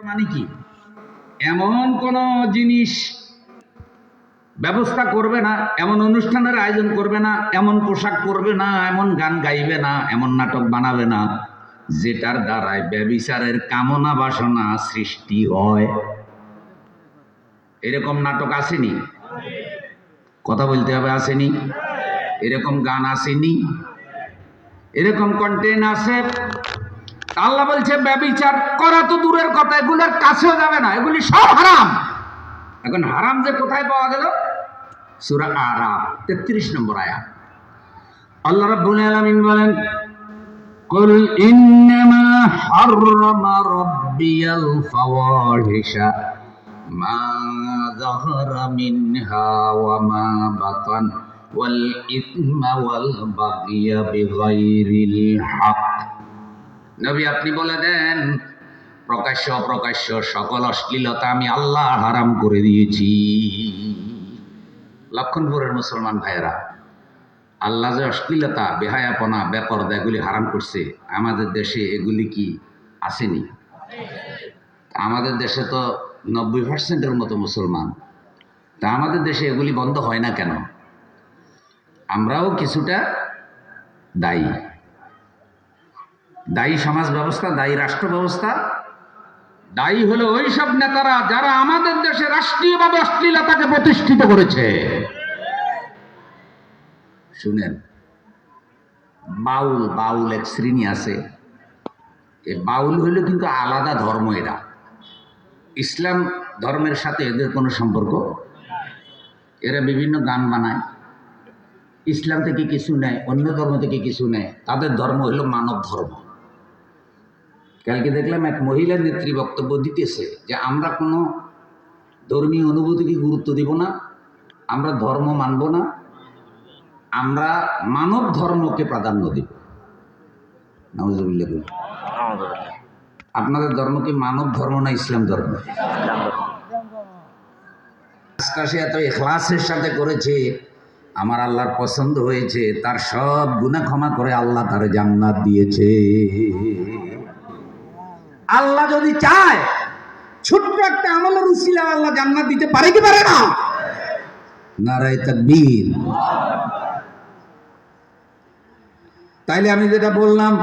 মানে কি, এমন কোন জিনিস ব্যবস্থা করবে না, এমন অনুষ্ঠানের আয়োজন করবে না, এমন পোশাক পরবে না, এমন গান গাইবে না, এমন নাটক বানাবে না যেটার দ্বারায় ব্যভিচারের কামনা বাসনা সৃষ্টি হয়। এরকম নাটক আসেনি? কথা বলতে হবে, আসেনি? এরকম গান আসেনি? এরকম কন্টেন্ট আছে। আল্লাহ বলছে ব্যভিচার করা তো দূরের কথা, এগুলোর কাছেও যাবে না, এগুলি সব হারাম। এখন হারাম যে কোথায় পাওয়া গেল? সূরা আরাফ 33 নম্বর আয়াত। আল্লাহ রাব্বুল আলামিন বলেন, কুল ইন্নামা হাররামা রাব্বিয়াল ফাওয়াহিশা মা যাহারা মিনহা ওয়া মা বাতান ওয়াল ইসমা ওয়াল বাগিয়া বিগাইরিল হক। নবী আপনি বলে দেন, প্রকাশ্য অপ্রকাশ্য সকল অশ্লীলতা আমি আল্লাহ হারাম করে দিয়েছি। লক্ষণপুরের মুসলমান ভাইয়েরা, আল্লাহ যে অশ্লীলতা, বেহায়াপনা, বেপরদা এগুলি হারাম করছে, আমাদের দেশে এগুলি কি আসেনি? আমাদের দেশে তো 90% মতো মুসলমান, তা আমাদের দেশে এগুলি বন্ধ হয় না কেন? আমরাও কিছুটা দায়ী। দায়ী সমাজ ব্যবস্থা, দায়ী রাষ্ট্র ব্যবস্থা, দায়ী হলো ওই সব নেতারা যারা আমাদের দেশে রাষ্ট্রীয়ভাবে অশ্লীলতাকে প্রতিষ্ঠিত করেছে। শুনেন, বাউল এক শ্রেণী আছে। এই বাউল হইল কিন্তু আলাদা ধর্ম। এরা ইসলাম ধর্মের সাথে এদের কোনো সম্পর্ক। এরা বিভিন্ন গান বানায়, ইসলাম থেকে কিছু নেয়, অন্য ধর্ম থেকে কিছু নেয়। তাদের ধর্ম হইল মানব ধর্ম। কালকে দেখলাম এক মহিলা নেত্রী বক্তব্য দিতেছে যে আমরা কোনো ধর্মীয় অনুভূতিকে গুরুত্ব দিব না, আমরা ধর্ম মানব না, আমরা মানব ধর্মকে প্রাধান্য দিব। নাউজুবিল্লাহ। আপনাদের ধর্ম কি মানব ধর্ম না ইসলাম ধর্ম? সে এত ইখলাসের সাথে করেছে, আমার আল্লাহর পছন্দ হয়েছে, তার সব গুনাহ ক্ষমা করে আল্লাহ তার জান্নাত দিয়েছে। আল্লাহ যদি চায় ছোট্ট একটা আমলের উসিলায় আল্লাহ জান্নাত দিতে পারে কি পারে না? নারায়ে তাকবীর। তাইলে আমি যেটা বললাম,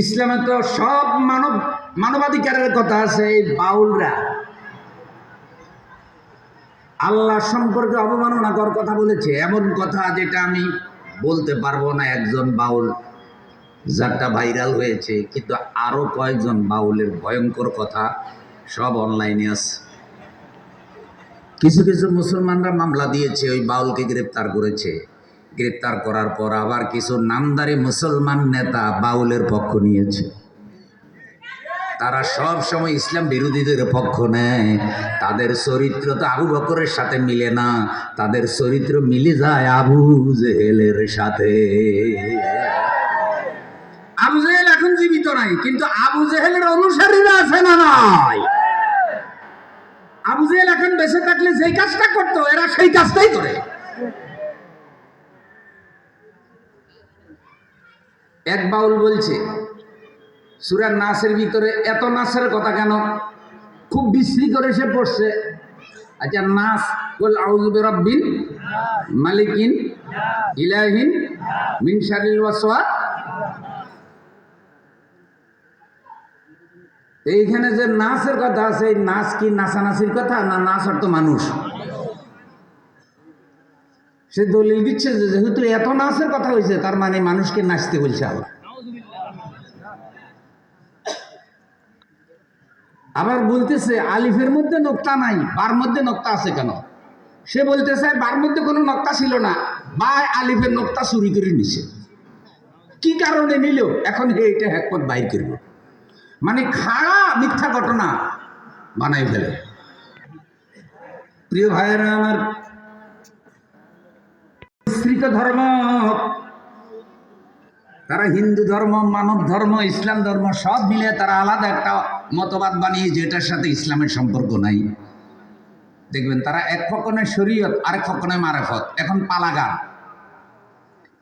ইসলামে তো সব মানবাধিকারের কথা আছে। এই বাউলরা আল্লাহ সম্পর্কে অবমাননাকর কথা বলেছে, এমন কথা যেটা আমি বলতে পারবো না। একজন বাউল যারটা ভাইরাল হয়েছে, কিন্তু আরো কয়েকজন বাউলের ভয়ঙ্কর কথা সব অনলাইনে আছে। কিছু কিছু মুসলমানরা মামলা দিয়েছে, ওই বাউলকে গ্রেপ্তার করেছে। গ্রেপ্তার করার পর আবার কিছু নামদারি মুসলমান নেতা বাউলের পক্ষ নিয়েছে। তারা সব সময় ইসলাম বিরোধীদের পক্ষ নেয়। তাদের চরিত্র তো আবু বকরের সাথে মিলে না, তাদের চরিত্র মিলে যায় আবু জেহেলের সাথে। আবু জেহেল এখন জীবিত নাই, কিন্তু আবু জেহেলের অনুসারীরা আছে না নাই? আবু জেহেল এখন বেঁচে থাকলে যেই কাজটা করতো, এরা সেই কাজটাই করে। এক বাউল বলছে, সূরা নাসের ভিতরে এত নাসের কথা কেন? খুব বিশ্রী করে সে পড়ছে। আচ্ছা, নাস কুল আউযু বিরাব্বিন মালিকিন ইলাহিন মিন শারিল ওয়াসওয়াস। এইখানে যে নাসের কথা আছে, এই নাস কি নাচানাচির কথা না নাচ অর্থ মানুষ? সে দলিল দিচ্ছে যে যেহেতু এত নাচের কথা হয়েছে, তার মানে মানুষকে নাচতে বলছে আল্লাহ। আবার বলতেছে আলিফের মধ্যে নোক্তা নাই, বার মধ্যে নোক্তা আছে কেন? সে বলতেছে বার মধ্যে কোনো নোক্তা ছিল না, বা আলিফের নোক্তা চুরি করে নিছে। কি কারণে নিল এখন এইটা হেকমত বাইর করব, মানে খাড়া মিথ্যা ঘটনা বানাই ফেলে। প্রিয় ভাইয়েরা আমার, মিশ্রিত ধর্ম, তারা হিন্দু ধর্ম, মানব ধর্ম, ইসলাম ধর্ম সব মিলে তারা আলাদা একটা মতবাদ বানিয়ে, যেটার সাথে ইসলামের সম্পর্ক নাই। দেখবেন তারা এক ফকনে শরীয়ত, আরেক ফকনে মারেফত। এখন পালাগান,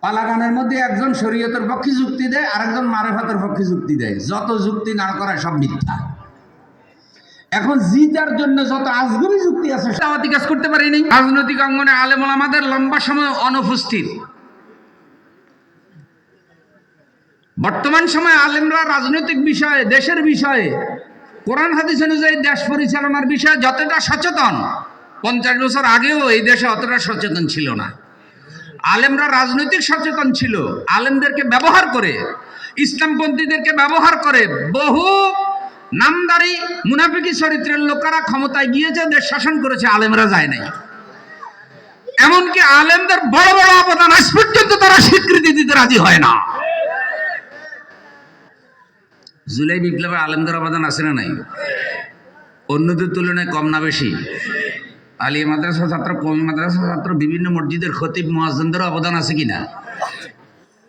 পালাগানের মধ্যে একজন শরীয়তের পক্ষে যুক্তি দেয়, আরেকজন মারেফাতের পক্ষে যুক্তি দেয়। যত যুক্তি না করা সব মিথ্যা। এখন জিতার জন্য যত আজগুবি যুক্তি আছে দাওয়াতি কাজ করতে পারিনি। রাজনৈতিক অঙ্গনে আলেম ওলামাদের লম্বা সময় অনুপস্থিত। বর্তমান সময়ে আলেমরা রাজনৈতিক বিষয়ে, দেশের বিষয়ে, কোরআন হাদিস অনুযায়ী দেশ পরিচালনার বিষয়ে যতটা সচেতন, 50 বছর আগেও এই দেশে অতটা সচেতন ছিল না। আলেমরা রাজনৈতিক সচেতন ছিল। আলেমদেরকে ব্যবহার করে, ইসলামপন্থীদেরকে ব্যবহার করে বহু নামদারি মুনাফিকি চরিত্রের লোকেরা ক্ষমতায় গিয়েছে, দেশ শাসন করেছে, আলেমরা যায় নাই। এমনকি আলেমদের বড় বড় অবদান আজ পর্যন্ত তারা স্বীকৃতি দিতে রাজি হয় না। জুলাই বিপ্লবে আলেমদের অবদান আছে না নাই? অন্যদের তুলনায় কম না বেশি? আলিয়া মাদ্রাসা ছাত্র, কমি মাদ্রাসা ছাত্র, বিভিন্ন মসজিদের খতিব মুয়াজ্জিনদের অবদান আছে কিনা?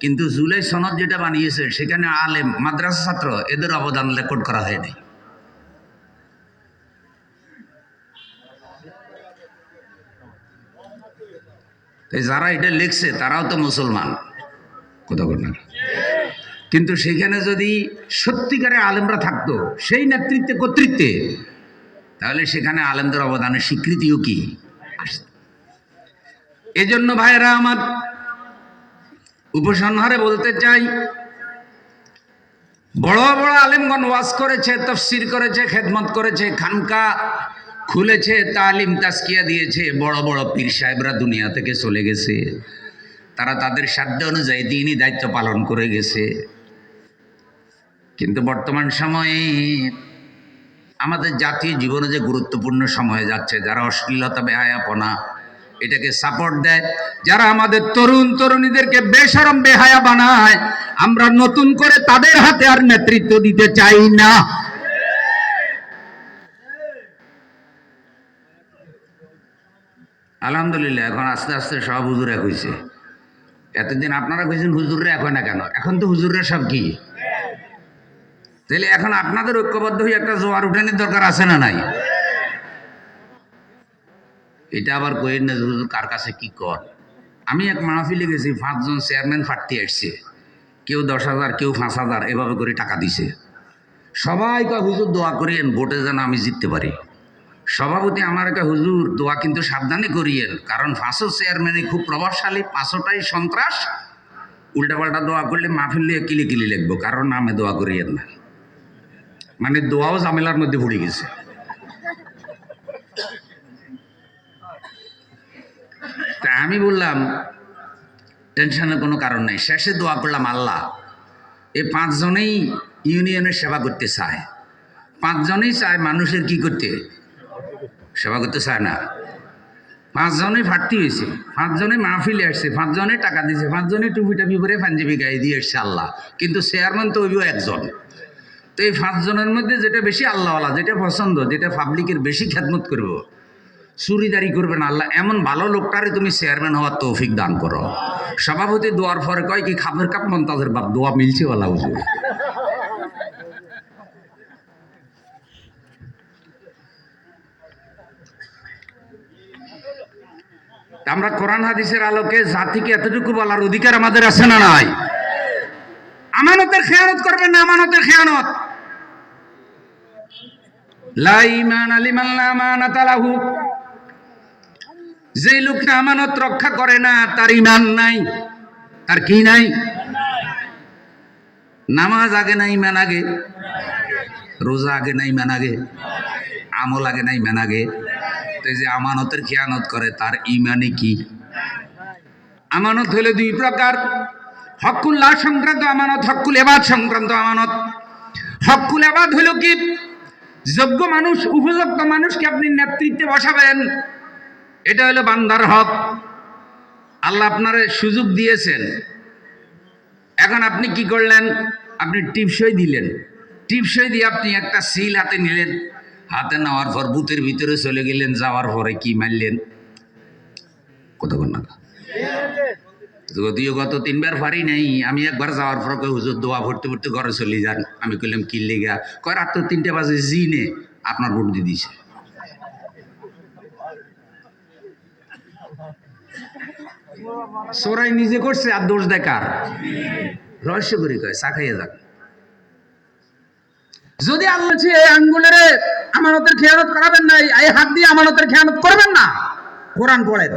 কিন্তু জুলাই সনদ যেটা বানিয়েছে সেখানে আলেম, মাদ্রাসা ছাত্র এদের অবদান রেকর্ড করা হয়নি। যারা এটা লিখছে তারাও তো মুসলমান, কথা বল না? কিন্তু সেখানে যদি সত্যিকারে আলেমরা থাকতো সেই নেতৃত্বে, কর্তৃত্বে, তাহলে সেখানে আলেমদের অবদানের স্বীকৃতিও কি আসত। এজন্য ভাইয়েরা আমার, উপসংহারে বলতে চাই, বড় বড় আলেমগণ ওয়াজ করেছে, তাফসীর করেছে, খেদমত করেছে, খানকা খুলেছে, তালিম তাজকিয়া দিয়েছে। বড় বড় পীর সাহেবরা দুনিয়া থেকে চলে গেছে, তারা তাদের সাধ্য অনুযায়ী দ্বীনি দায়িত্ব পালন করে গেছে। কিন্তু বর্তমান সময়ে আমাদের জাতীয় জীবনে যে গুরুত্বপূর্ণ সময় যাচ্ছে, যারা অশ্লীলতা, বেহায়াপনা এটাকে সাপোর্ট দেয়, যারা আমাদের তরুণ তরুণীদেরকে বেশরম বেহায়া বানায়, আমরা নতুন করে তাদের হাতে আর নেতৃত্ব দিতে চাই না। আলহামদুলিল্লাহ এখন আস্তে আস্তে সব হুজুর এক হয়েছে। এতদিন আপনারা কইছেন হুজুররা এক হয় না কেন? এখন তো হুজুররা সব কি? তাহলে এখন আপনাদের ঐক্যবদ্ধ হয়ে একটা জোয়ার উঠানোর দরকার আছে না নাই? এটা আবার কইেন না হুজুর কার কাছে কি কর। আমি এক মাহফিলে গেছি, 5 জন চেয়ারম্যান প্রার্থী আসছে, কেউ 10,000, কেউ 5,000 এভাবে করে টাকা দিছে। সবাই কয় হুজুর দোয়া করিয়েন ভোটে যেন আমি জিততে পারি। সভাপতি আমার একটা হুজুর দোয়া কিন্তু সাবধানে করিয়েন, কারণ 500 চেয়ারম্যানই খুব প্রভাবশালী, 500টাই সন্ত্রাস। উল্টাপাল্টা দোয়া করলে মাহফিল নিয়ে কিলি কিলি লিখবো, কারণ নামে দোয়া করিয়েন না। মানে দোয়াও ঝামেলার মধ্যে পড়ে গেছে। তা আমি বললাম টেনশনের কোনো কারণ নেই। শেষে দোয়া করলাম, আল্লাহ এই 5 জনেই ইউনিয়নের সেবা করতে চায়, 5 জনেই চায় মানুষের কি করতে, সেবা করতে চায় না। 5 জনেই প্রার্থী হয়েছে, 5 জনে মাহফিলে আসছে, 5 জনে টাকা দিয়েছে, 5 জনে টুপি টাপি পরে পাঞ্জাবি গায়ে দিয়ে এসছে। আল্লাহ কিন্তু চেয়ারম্যান তো ওইও একজন। তো এই 5 জনের মধ্যে যেটা বেশি আল্লাহওয়ালা, যেটা পছন্দ, যেটা পাবলিকের বেশি খেদমত করবো, চুরিদারি করবে না, আল্লাহ এমন ভালো লোকটারে তুমি চেয়ারম্যান হওয়ার তৌফিক দান করো। সভাপতি দোয়ার পরে কয় কি, খাপের কাপ মন্তাজের বাপ, দোয়া মিলছে ওয়ালা হুজুর। আমরা কোরআন হাদিসের আলোকে জাতিকে এতটুকু বলার অধিকার আমাদের আছে না নাই? আমানতের খেয়ানত করবেন না, আমানতের খেয়ানত। লা ঈমানা লিমান লা আমানাতা লাহু, যে লোকটা আমানত রক্ষা করে না তার ঈমান নাই। তার কি নাই? নামাজ আগে না ঈমান আগে? রোজা আগে না ঈমান আগে? আমল আগে না ঈমান আগে? তো যে আমানতের খেয়ানত করে তার ঈমানে কি? আমানত হলো 2 প্রকার, হকুল্লাহ সংক্রান্ত আমানত, হকুল ইবাদ সংক্রান্ত আমানত। হকুল ইবাদ হলো কি, যোগ্য মানুষ, উপযুক্ত মানুষকে আপনি নেতৃত্বে বসাবেন, এটা হলো বান্দার হক। আল্লাহ আপনার সুযোগ দিয়েছেন, এখন আপনি কি করলেন? আপনি টিপসই দিলেন, টিপসই দিয়ে আপনি একটা সিল হাতে নিলেন, হাতে নেওয়ার পর বুথের ভিতরে চলে গেলেন, যাওয়ার পরে কি মারলেন? কতক্ষণ না, যদিও গত 3 বার পারি নাই, আমি একবার যাওয়ার পর কই হুজুর দোয়া ভরতে ভরতে ঘরে চলে যান। আমি কইলাম কি লেগা? কয় রাত তো 3টে বাজে, জিনে আপনার ভোট দিয়ে দিছে। চোরাই নিজে করছে আর দোষ দেখার রহস্য করে কয় চা খাইয়ে যাক। যদি আল্লাহ এই আঙ্গুলের আমানতের খেয়ানত করাবেন না, এই হাত দিয়ে আমানতের খেয়ানত করবেন না, কোরআন পড়েন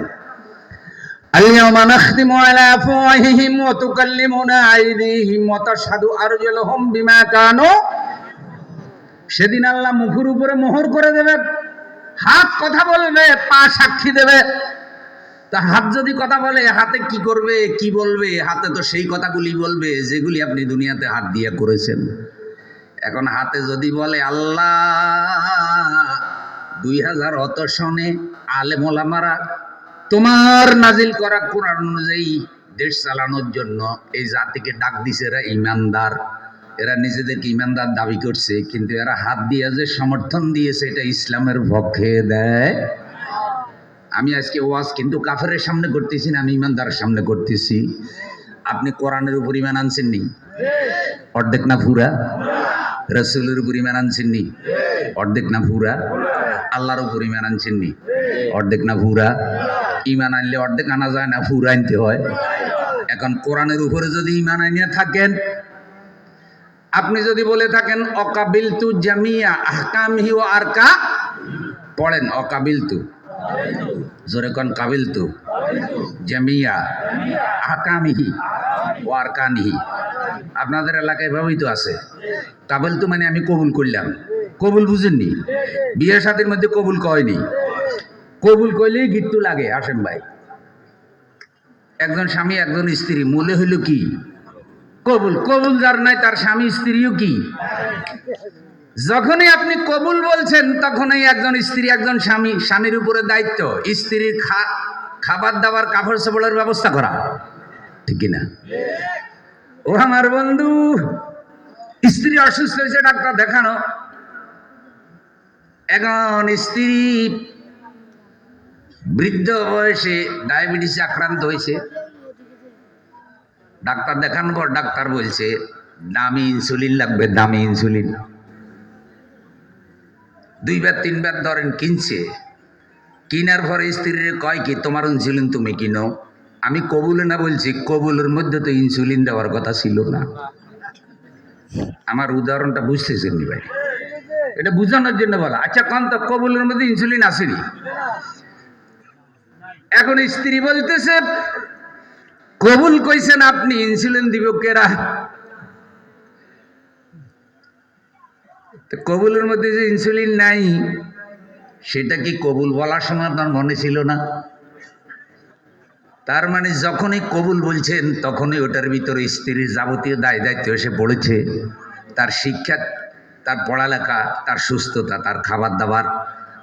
اليوم نختم على أفواههم وتكلمنا أيديهم وتشهد أرجلهم بما كانوا। সেদিন আল্লাহ মুখের উপরে মোহর করে দেবে, হাত কথা বলবে, পা সাক্ষী দেবে। তা হাত যদি কথা বলে, হাতে কি করবে, কি বলবে? হাতে তো সেই কথাগুলি বলবে যেগুলি আপনি দুনিয়াতে হাত দিয়ে করেছেন। এখন হাতে যদি বলে আল্লাহ 2000 সনে আলেম ওলামারা তোমার নাজিল করা কোরআন অনুযায়ী দেশ চালানোর জন্য এই জাতিকে ডাক দিছে, এরা ইমানদার, এরা নিজেদেরকে ইমানদার দাবি করছে, কিন্তু এরা হাত দিয়ে যে সমর্থন দিয়েছে এটা ইসলামের পক্ষে দেয়। আমি আজকে ওয়াজ কিন্তু কাফেরের সামনে করতেছি না, আমি ইমানদারের সামনে করতেছি। আপনি কোরআনের উপর ইমান আনছেন নি? অর্ধেক না পুরা? রাসূলের উপর ইমান আনছেন নি? অর্ধেক না পুরা? আল্লাহর উপর ইমান আনছেন নি? অর্ধেক না পুরা? ইমান আনলে অর্ধেক আনা যায় না, পুরা আনতে হয়। এখন কোরআনের উপরে যদি ইমান আনিয়া থাকেন, আপনি যদি বলে থাকেন অকাবিলতু জামিয়া আহকামিহি ওয়া আরকা, পড়েন অকাবিলতু, জোরে কোন কাবিলতু জামিয়া আহকামিহি ওয়া আরকানিহি। আপনাদের এলাকায় ভাবেই তো আছে কাবিলতু মানে আমি কবুল করলাম। কবুল বুঝেননি? বিয়ে শাদীর মধ্যে কবুল কয়নি, কবুল কইলেই গিট্টু লাগে। আসেন ভাই, একজন স্বামী একজন স্ত্রী, মূলে হইল কি? কবুল। কবুল যার নাই তার স্বামী স্ত্রীও কি? যখনই আপনি কবুল বলছেন তখনই একজন স্ত্রী একজন স্বামী, স্বামীর উপরে দায়িত্ব স্ত্রীর খাবার দাবার কাপড় চোপড়ের ব্যবস্থা করা, ঠিক কিনা? ও আমার বন্ধু, স্ত্রী অসুস্থ হয়েছে, ডাক্তার দেখানো। এখন স্ত্রী বৃদ্ধ বয়সে ডায়াবেটিসে আক্রান্ত হয়েছে, ডাক্তার দেখানোর পর ডাক্তার বলছে দামি ইনসুলিন লাগবে, দামি ইনসুলিন। 2 বার 3 বার ধরেন কিনছে, কিনার পরে স্ত্রীর কয় কি তোমার ইনসুলিন তুমি কিনো। আমি কবুলে না বলছি, কবুলের মধ্যে তো ইনসুলিন দেওয়ার কথা ছিল না। আমার উদাহরণটা বুঝতেছেন নি ভাই? এটা বুঝানোর জন্য বলা। আচ্ছা কোন তো কবুলের মধ্যে ইনসুলিন আসেনি। এখন স্ত্রী বলতেছে কবুল কইছেন আপনি, ইনসুলিন দিব কেরা? কবুলের মধ্যে যে ইনসুলিন নাই সেটা কি কবুল বলার সময় আপনার মনে ছিল না? তার মানে যখনই কবুল বলছেন তখনই ওটার ভিতরে স্ত্রীর যাবতীয় দায় দায়িত্ব এসে পড়েছে। তার শিক্ষা, তার পড়ালেখা, তার সুস্থতা, তার খাবার দাবার।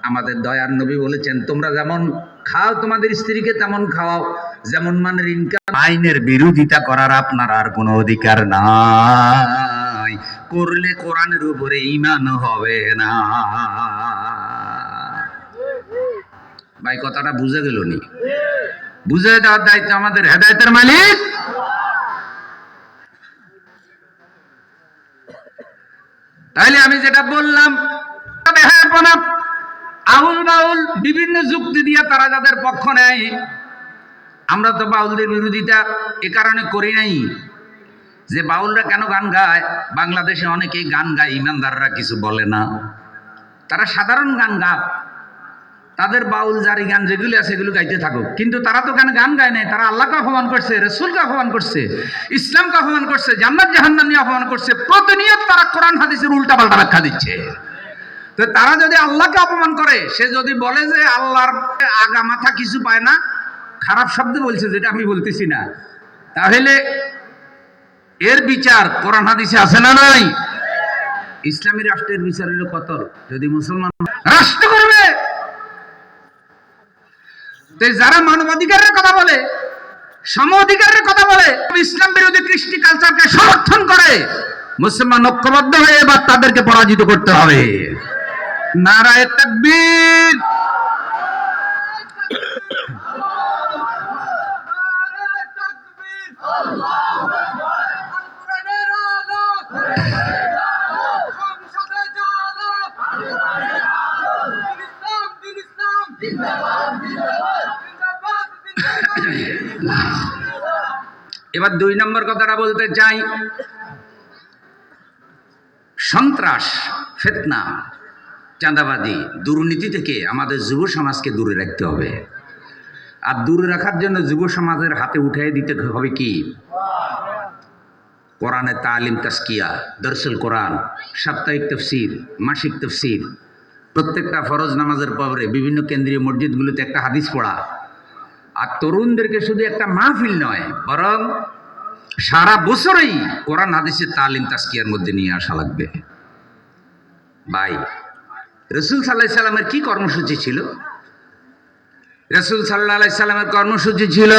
আমাদের দয়ার নবী বলেছেন তোমরা যেমন খাও তোমাদের স্ত্রীকে তেমন খাওয়াও, যেমন মানের ইনকাম। আইনের বিরোধিতা করার আপনার আর কোনো অধিকার নাই, করলে কোরআনের উপরে ঈমান হবে না। ভাই কথাটা বুঝে গেল নি? বুঝে দেওয়ার দায়িত্ব আমাদের, হেদায়েতের মালিক। তাইলে আমি যেটা বললাম, আউল বাউল বিভিন্ন যুক্তি দিয়ে তারা যাদের পক্ষ নেয়, আমরা তো বাউলদের বিরোধিতা এ কারণে করি নাই যে বাউলরা কেন গান গায়। বাংলাদেশে অনেকেই গান গায়, ইমানদাররা কিছু বলে না, তারা সাধারণ গান গায়, তাদের বাউল জারি গান যেগুলি আছে সেগুলো গাইতে থাকুক। কিন্তু তারা তো গান গায় নাই, তারা আল্লাহকে অপমান করছে, রাসূলকে অপমান করছে, ইসলামকে অপমান করছে, জান্নাত জাহান্নাম নিয়ে অপমান করছে। প্রতিনিয়ত তারা কোরআন হাদিসের উল্টা পাল্টা ব্যাখ্যা দিচ্ছে। তো তারা যদি আল্লাহকে অপমান করে, সে যদি বলে যে আল্লাহর আগা মাথা কিছু পায় না, খারাপ শব্দ বলছে যেটা আমি বলতেছি না, তাহলে এর বিচার কোরআন হাদিসে আছে না নাই? ইসলামী রাষ্ট্রের বিচার হলো কতল। যদি মুসলমান রাষ্ট্র করবে, যারা মানবাধিকারের কথা বলে, সম অধিকারের কথা বলে, ইসলাম বিরোধী কৃষ্টি কালচারকে সমর্থন করে, মুসলমান ঐক্যবদ্ধ হয়ে এবার তাদেরকে পরাজিত করতে হবে। নারায়ে তাকবীর। এবার 2 নম্বর কথাটা বলতে চাই, সন্ত্রাস, ফিতনা, চাঁদাবাজি, দুর্নীতি থেকে আমাদের যুব সমাজকে দূরে রাখতে হবে। আর দূরে রাখার জন্য যুব সমাজের হাতে উঠিয়ে দিতে হবে কি? কোরআনে তালিম, তাজকিয়া, দরসুল কোরআন, সাপ্তাহিক তাফসীর, মাসিক তাফসীর, প্রত্যেকটা ফরজ নামাজের পরে বিভিন্ন কেন্দ্রীয় মসজিদগুলোতে একটা হাদিস পড়া। আর তরুণদেরকে শুধু একটা মাহফিল নয়, বরং সারা বছরই কোরআন হাদিসের তালিম তাজকিয়ার মধ্যে নিয়ে আসা লাগবে। ভাই, রাসূল সাল্লাল্লাহু আলাইহি সাল্লামের কি কর্মসূচি ছিল? রাসূল সাল্লাল্লাহু আলাইহি সাল্লামের কর্মসূচি ছিল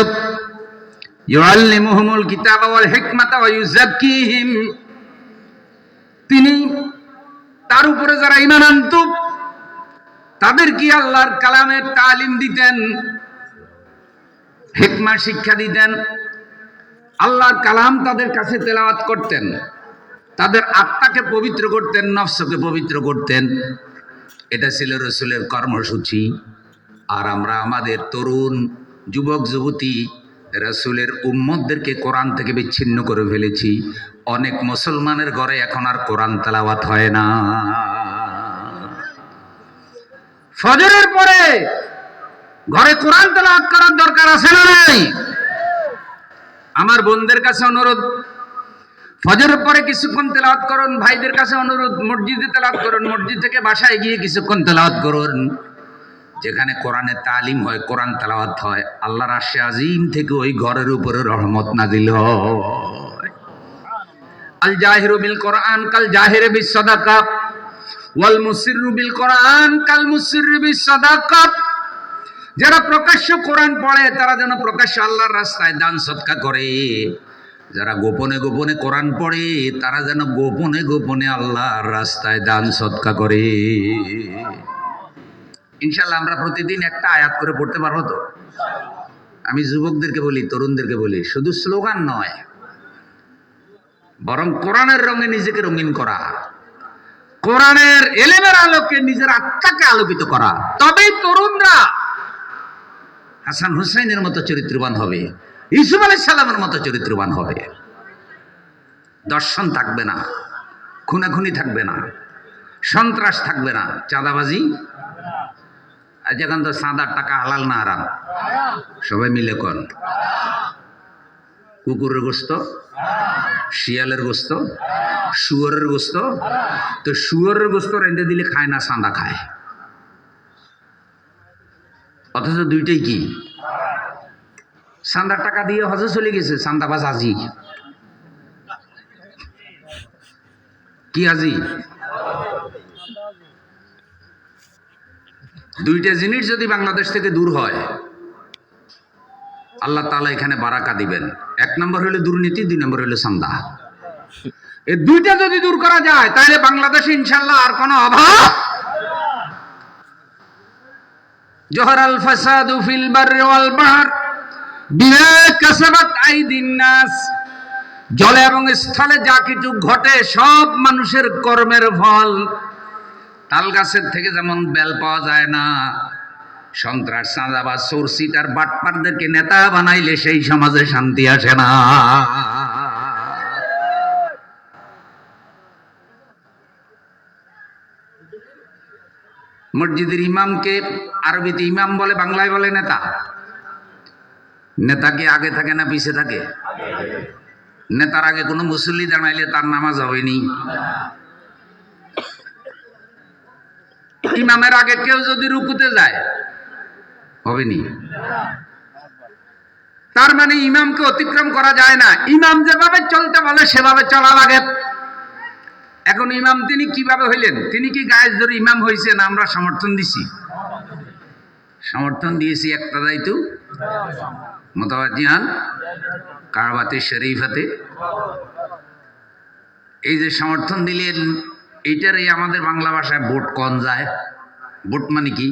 ইউআল্লিমুহুমুল কিতাবা ওয়াল হিকমাতা ওয়া ইউযাক্কিহিম। তিনি তার উপরে যারা ঈমান আনত তাদের কি আল্লাহর কালামের তালিম দিতেন, হিকমা শিক্ষা দিতেন, আল্লাহর কালাম তাদের কাছে তেলাওয়াত করতেন, তাদের আত্মাকে পবিত্র করতেন, নফসকে পবিত্র করতেন। এটা ছিল রাসূলের কর্মসূচি। আর আমরা আমাদের তরুণ যুবক যুবতী রাসূলের উম্মতদেরকে কোরআন থেকে বিচ্ছিন্ন করে ফেলেছি। অনেক মুসলমানের ঘরে এখন আর কোরআন তেলাওয়াত হয় না। ফজরের পরে ঘরে কোরআন তেলাওয়াত করার দরকার আছে না নাই? আমার বোনদের কাছে অনুরোধ, ফজরের পরে কিছুক্ষণ তেলাওয়াত করুন। ভাইদের কাছে অনুরোধ, মসজিদে তেলাওয়াত করুন, মসজিদ থেকে বাসায় গিয়ে কিছুক্ষণ তেলাওয়াত করুন। যেখানে কোরআনের তালিম হয়, কোরআন তেলাওয়াত হয়, আল্লাহর আরশে আজিম থেকে ওই ঘরের উপরে রহমত নাযিল হয়। আল জাহিরু বিল কোরআন কাল জাহিরি বিস সাদাকা ওয়াল মুসিররু বিল কোরআন কাল মুসিররি বিস সাদাকা। যারা প্রকাশ্য কোরআন পড়ে তারা যেন প্রকাশ্য আল্লাহর রাস্তায় দান সদকা করে, যারা গোপনে গোপনে কোরআন পড়ে তারা যেন গোপনে গোপনে আল্লাহর রাস্তায় দান সদকা করে। ইনশাআল্লাহ আমরা প্রতিদিন একটা আয়াত করে পড়তে পারবো তো? আমি যুবকদেরকে বলি, তরুণদেরকে বলি, শুধু স্লোগান নয়, বরং কোরআনের রঙে নিজেকে রঙিন করা, কোরআনের এলেমের আলোকে নিজের আত্মাকে আলোকিত করা। তবেই তরুণরা হাসান হুসাইনের মতো চরিত্রবান হবে, ইউসুফ আলাইহিস সালামের মতো চরিত্রবান হবে। দর্শন থাকবে না, খুনাখুনি থাকবে না, সন্ত্রাস থাকবে না, চাঁদাবাজি। আজ এখন তো চাঁদার টাকা হালাল না হারাম? সবাই মিলে কোন? কুকুরের গোস্ত, শিয়ালের গোস্ত, শুয়োরের গোস্ত। তো শুয়োরের গোস্ত রেঁধে দিলে খায় না, চাঁদা খায়। অথচ দুইটাই কি? চাঁদার টাকা দিয়ে হজে চলে গেছে চাঁদাবাজ আজি। কি আজি? দুইটা জিনিস যদি বাংলাদেশ থেকে দূর হয়, আল্লাহ তাআলা এখানে বারাকা দিবেন। 1 নম্বর হলো দুর্নীতি, 2 নম্বর হলো চাঁদা। এই দুইটা যদি দূর করা যায় তাহলে বাংলাদেশে ইনশাআল্লাহ আর কোনো অভাব। জহরাল ফাসাদু ফিল বাররি ওয়াল বাহর বিমা কাসাবাত আইদিন নাস। জলে এবং স্থলে যা কিছু ঘটে সব মানুষের কর্মের ফল। তাল গাছের থেকে যেমন বেল পাওয়া যায় না, সন্ত্রাস, চাঁদাবাজ, চোর, চিটার, বাটপারদেরকে নেতা বানাইলে সেই সমাজে শান্তি আসে না। মসজিদের ইমামকে আরবিতে ইমাম বলে, বাংলায় বলে নেতা। নেতা কি আগে থাকে না পিছে থাকে? নেতার আগে কোনো মুসল্লি দাঁড়াইলে তার নামাজ হয়নি। ইমামের আগে কেউ যদি রুকুতে যায় হবেনি। তার মানে ইমামকে অতিক্রম করা যায় না। ইমাম যেভাবে চলতে বলে সেভাবে চলা লাগে। এখন ইমাম তিনি কিভাবে হইলেন? তিনি কি গায়ের জোরে ইমাম হয়েছেন? আমরা সমর্থন দিছি, সমর্থন দিয়েছি একটা দায়িত্ব মোতাবাজ্জিহান কাবাতে শরীফাতে। এই যে সমর্থন দিলেন, এইটারই আমাদের বাংলা ভাষায় ভোট কন যায়। ভোট মানে কি?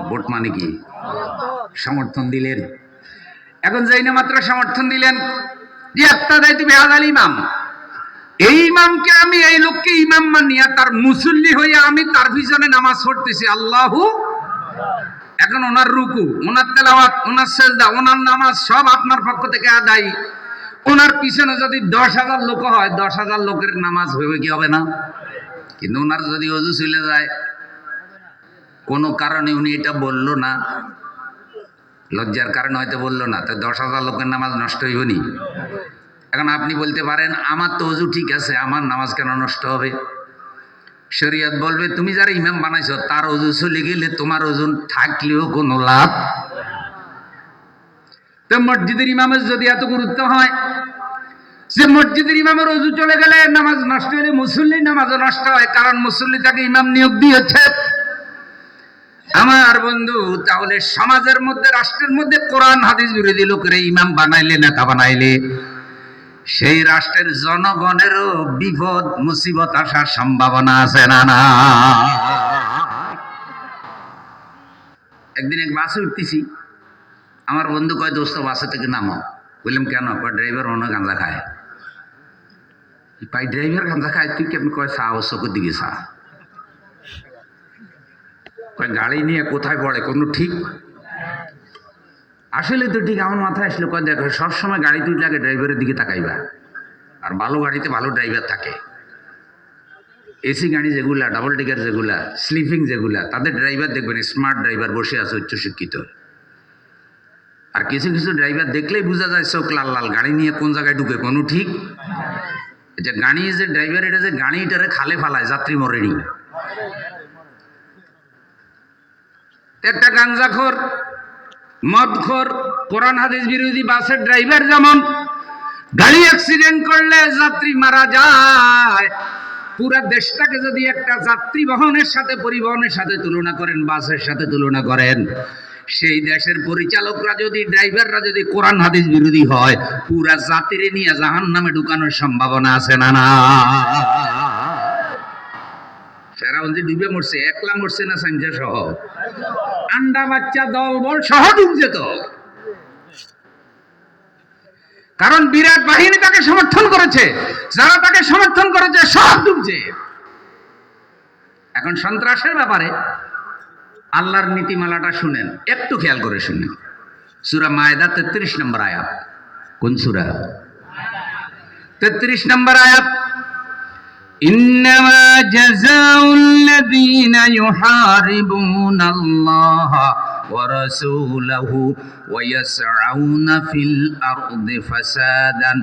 ভোট মানে কি? সমর্থন দিলেন। এখন যাই না মাত্র সমর্থন দিলেন যে একটা দায়িত্ব বেহাল ইমাম, এই ইমামকে আমি, এই লোককে ইমাম মানিয়া তার মুসল্লি হইয়া আমি তার পিছনে নামাজ পড়তেছি। আল্লাহু এখন ওনার রুকু, ওনার তেলাওয়াত, ওনার সেজদা, ওনার নামাজ সব আপনার পক্ষ থেকে আদায়। ওনার পিছনে যদি 10,000 লোক হয়, 10,000 লোকের নামাজ হবে কি হবে না? কিন্তু ওনার যদি ওযু চলে যায়, কোনো কারণে উনি এটা বললো না, লজ্জার কারণে হয়তো বললো না, তো 10,000 লোকের নামাজ নষ্ট হইব নি? এখন আপনি বলতে পারেন আমার তো ওযু ঠিক আছে, আমার নামাজ কেন নষ্ট হবে? শরীয়ত বলবে তুমি যারা ইমাম বানাইছো তার ওযু চলে গেলে তোমার ওজন থাকলেও কোনো লাভ। তো মসজিদের ইমামের যদি এত গুরুত্ব হয় যে মসজিদের ইমামের ওযু চলে গেলে নামাজ নষ্ট হলে মুসল্লির নামাজও নষ্ট হয়, কারণ মুসল্লি তাকে ইমাম নিয়োগ দিয়েছে। আমার বন্ধু, তাহলে সমাজের মধ্যে, রাষ্ট্রের মধ্যে কোরআন হাদিস বিরোধী লোকেরা ইমাম বানাইলে, নেতা বানাইলে, সেই রাষ্ট্রের জনগণেরও বিপদ মুসিবত আসার সম্ভাবনা আছে না? না। একদিন এক বাসে উঠতেছি, আমার বন্ধু কয় দোস্ত বাসে থেকে নামো। বললাম কেন? কয় ড্রাইভার মনে গাঁজা খায়। ভাই ড্রাইভার গাঁজা খায় তুই কেমন? কয় চা ও চোখের দিকে চা। কয় গাড়ি নিয়ে কোথায় পড়ে কোনো ঠিক? আসলে তো ঠিক আমার মাথায় আসলো। কয় দেখো সবসময় গাড়ি তুই লাগে ড্রাইভারের দিকে তাকাইবা, আর ভালো গাড়িতে ভালো ড্রাইভার থাকে। এসি গাড়ি যেগুলা, ডাবল টিকার যেগুলা, স্লিপিং যেগুলা, তাদের ড্রাইভার দেখবেন স্মার্ট ড্রাইভার, বসে আছে উচ্চশিক্ষিত। আর কিছু কিছু ড্রাইভার দেখলেই বোঝা যায় চোখ লাল লাল, গাড়ি নিয়ে কোন জায়গায় ঢুকে কোনো ঠিক। এটা গাড়ি যে ড্রাইভার, এটা যে গাড়িটারে খালে ফালায়, যাত্রী মরেনি। একটা গাঞ্জাখোর, মদখোর, কোরআন হাদিস বিরোধী বাসের ড্রাইভার যেমন গাড়ি অ্যাক্সিডেন্ট করলে যাত্রী মারা যায়, পুরা দেশটাকে যদি একটা যাত্রী বহনের সাথে, পরিবহনের সাথে তুলনা করেন, বাসের সাথে তুলনা করেন, সেই দেশের পরিচালকরা যদি, ড্রাইভাররা যদি কোরআন হাদিস বিরোধী হয়, পুরা জাতিরে নিয়ে জাহান্নামে ঢুকানোর সম্ভাবনা আছে না? না। ফেরাউন যে ডুবে মরছে, একলা মরছে না, সাঞ্জা সহ, আন্ডা বাচ্চা দলবল সহ ডুবছে তো। কারণ বিরাট বাহিনী তাকে সমর্থন করেছে, যারা তাকে সমর্থন করেছে সব ডুবছে। এখন সন্ত্রাসের ব্যাপারে আল্লাহর নীতিমালাটা শুনেন, একটু খেয়াল করে শুনেন। সূরা মায়েদা 33 নম্বর আয়াত। কোন সূরা? 33 নম্বর আয়াত। ইন্নামা জাযাউল্লাযীনা ইউহারিবুনাল্লাহা ওয়া রাসূলাহু ওয়া ইয়াসআউনা ফিল আরদি ফাসাদান